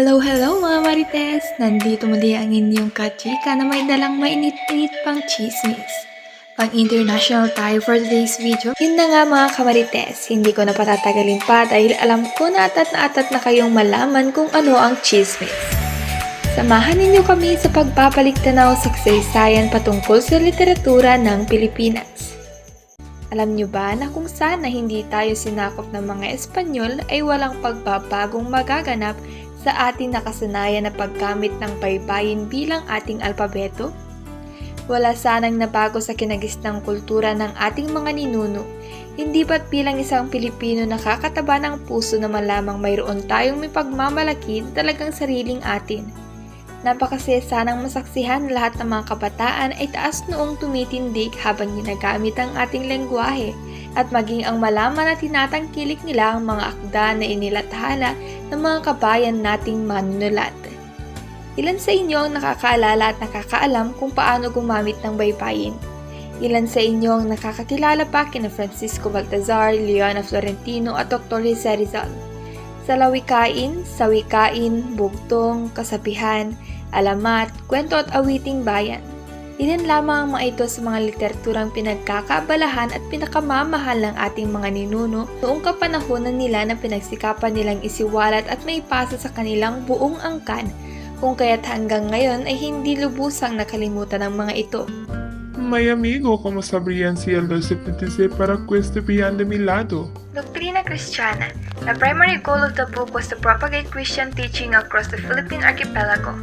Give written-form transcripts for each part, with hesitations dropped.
Hello, hello mga Marites! Nandito muli ang inyong kachika na may dalang mainit-init pang chismis. Pang-international tayo for today's video. Yun na nga mga kamarites, hindi ko na patatagalin pa dahil alam ko na atat na kayong malaman kung ano ang chismis. Samahan ninyo kami sa pagpapalik-tanaw sa kasaysayan patungkol sa literatura ng Pilipinas. Alam nyo ba na kung sana hindi tayo sinakop ng mga Espanyol ay walang pagbabagong magaganap sa ating nakasanayan na paggamit ng baybayin bilang ating alpabeto? Wala sanang nabago sa kinagisnang kultura ng ating mga ninuno. Hindi ba't bilang isang Pilipino nakakataba ng puso na malamang mayroon tayong may pagmamalaki talagang sariling atin? Napakasaya sanang masaksihan lahat ng mga kabataan ay taas noong tumitindig habang ginagamit ang ating lengguwahe at maging ang malaman na tinatangkilik nila ang mga akda na inilathala ng mga kabayan nating manunulat. Ilan sa inyo ang nakakaalala at nakakaalam kung paano gumamit ng baybayin? Ilan sa inyo ang nakakakilala pa kina Francisco Baltazar, Leona Florentino at Dr. Jose Rizal? Sa lawikain, sawikain, bugtong, kasabihan, alamat, kwento at awiting bayan. Ilan lamang ang mga ito sa mga literaturang pinagkakaabalahan at pinakamamahal ng ating mga ninuno noong kapanahonan nila na pinagsikapan nilang isiwalat at maipasa sa kanilang buong angkan, kung kaya't hanggang ngayon ay hindi lubusang nakalimutan ng mga ito. May amigo, como sabrían si el 1276 para questo bien de mi lado? Doktrina Kristiyana. The primary goal of the book was to propagate Christian teaching across the Philippine archipelago.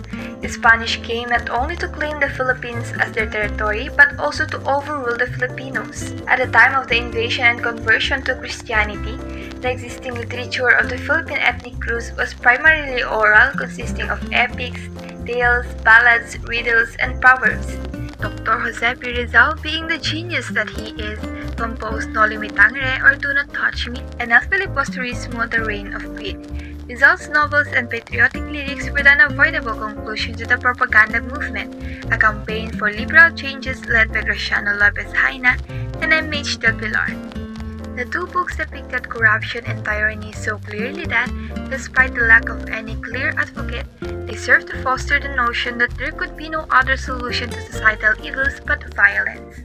The Spanish came not only to claim the Philippines as their territory but also to overrule the Filipinos. At the time of the invasion and conversion to Christianity, the existing literature of the Philippine ethnic groups was primarily oral, consisting of epics, tales, ballads, riddles, and proverbs. Dr. Jose P. Rizal, being the genius that he is, composed Noli Me Tangere or Do Not Touch Me, and as Filibusterismo, The Reign of Greed. Rizal's novels and patriotic lyrics were the unavoidable conclusion to the propaganda movement, a campaign for liberal changes led by Graciano Lopez Haina and M.H. Del Pilar. The two books depicted corruption and tyranny so clearly that, despite the lack of any clear advocate, they served to foster the notion that there could be no other solution to societal evils but violence.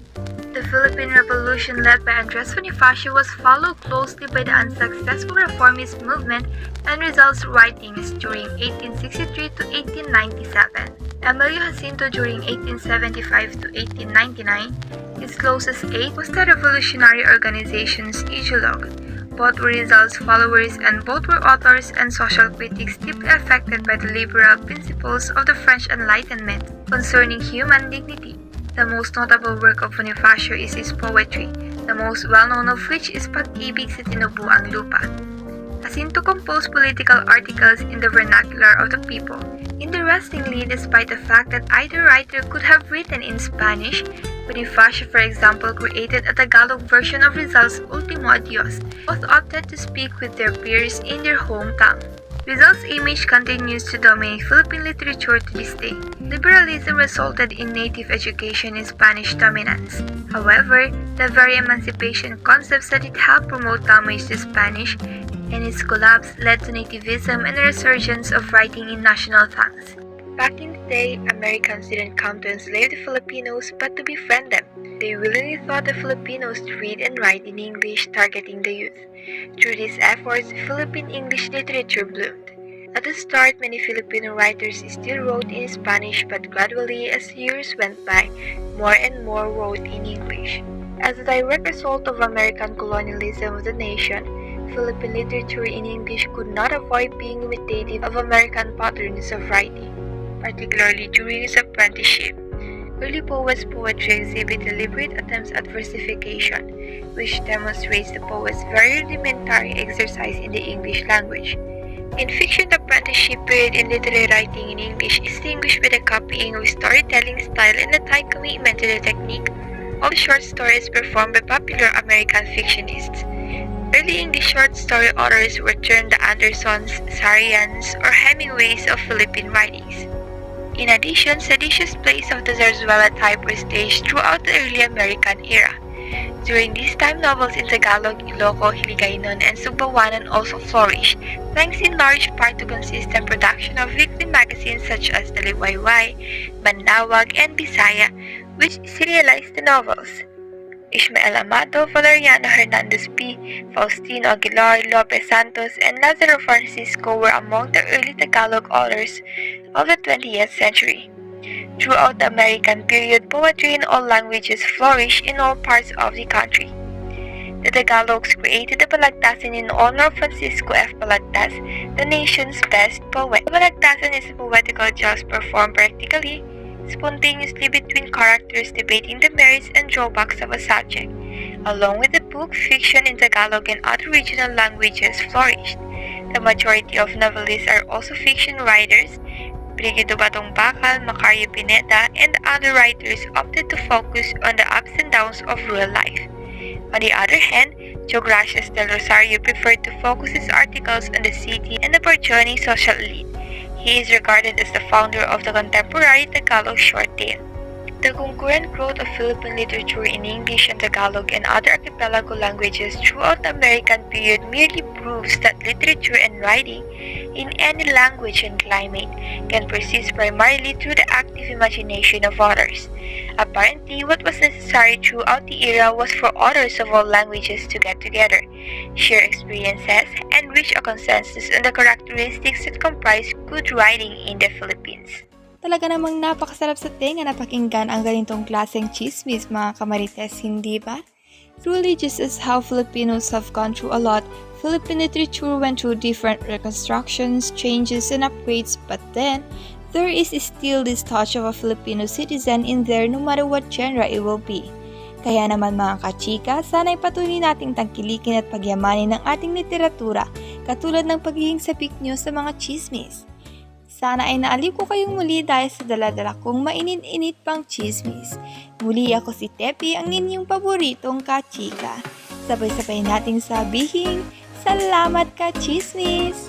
The Philippine Revolution led by Andres Bonifacio was followed closely by the unsuccessful reformist movement and Rizal's writings during 1863 to 1897. Emilio Jacinto during 1875 to 1899, his closest aide was the revolutionary organization's ideologue. Both were Rizal's followers and both were authors and social critics deeply affected by the liberal principles of the French Enlightenment concerning human dignity. The most notable work of Bonifacio is his poetry, the most well-known of which is Pag-ibig sa Tinubuang Lupa. Jacinto composed political articles in the vernacular of the people. Interestingly, despite the fact that either writer could have written in Spanish, Bonifacio, for example, created a Tagalog version of Rizal's Ultimo Adios. Both opted to speak with their peers in their home tongue. Rizal's image continues to dominate Philippine literature to this day. Liberalism resulted in native education in Spanish dominance. However, the very emancipation concepts that it helped promote damaged the Spanish, and its collapse led to nativism and a resurgence of writing in national tongues. Back in the day, Americans didn't come to enslave the Filipinos but to befriend them. They willingly taught the Filipinos to read and write in English, targeting the youth. Through these efforts, Philippine English literature bloomed. At the start, many Filipino writers still wrote in Spanish, but gradually, as years went by, more and more wrote in English. As a direct result of American colonialism of the nation, Philippine literature in English could not avoid being imitative of American patterns of writing, particularly during his apprenticeship. Early poets' poetry exhibit deliberate attempts at versification, which demonstrates the poet's very rudimentary exercise in the English language. In fiction, the apprenticeship period in literary writing in English is distinguished by the copying of storytelling style and a tight commitment to the technique of short stories performed by popular American fictionists. Early English short story authors were termed the Andersons, Sarians, or Hemingways of Philippine writings. In addition, seditious plays of the Zarzuela type were staged throughout the early American era. During this time, novels in Tagalog, Ilocos, Hiligaynon, and Sugbawanan also flourished, thanks in large part to consistent production of weekly magazines such as the Liwayway, Banlawag, and Bisaya, which serialized the novels. Ishmael Amado, Valeriano Hernandez P., Faustino Aguilar, Lopez Santos, and Lazaro Francisco were among the early Tagalog authors of the 20th century. Throughout the American period, poetry in all languages flourished in all parts of the country. The Tagalogs created the Balagtasan in honor of Francisco F. Balagtas, the nation's best poet. The Balagtasan is a poetical joust performed practically, spontaneously between characters debating the merits and drawbacks of a subject. Along with the book, fiction in Tagalog and other regional languages flourished. The majority of novelists are also fiction writers. Brigido Batong Bakal, Macario Pineda, and other writers opted to focus on the ups and downs of real life. On the other hand, Joe Gracias del Rosario preferred to focus his articles on the city and the burgeoning social elite. He is regarded as the founder of the contemporary Tagalog short tale. The concurrent growth of Philippine literature in English and Tagalog and other archipelago languages throughout the American period merely proves that literature and writing, in any language and climate, can persist primarily through the active imagination of authors. Apparently, what was necessary throughout the era was for authors of all languages to get together, share experiences, and reach a consensus on the characteristics that comprise good writing in the Philippines. Talaga namang napakasarap sa tenga na pakinggan ang ganitong klaseng chismis, mga kamarites, hindi ba? Truly, just as how Filipinos have gone through a lot, Philippine literature went through different reconstructions, changes, and upgrades, but then, there is still this touch of a Filipino citizen in there no matter what genre it will be. Kaya naman mga kachika, sana'y patuloy nating tangkilikin at pagyamanin ng ating literatura, katulad ng pagiging sabik nyo sa mga chismis. Sana ay naaliw ko kayong muli dahil sa daladala kong mainit-init pang chismis. Muli ako si Tepi, ang inyong paboritong kachika. Sabay-sabay nating sabihin, salamat ka chismis!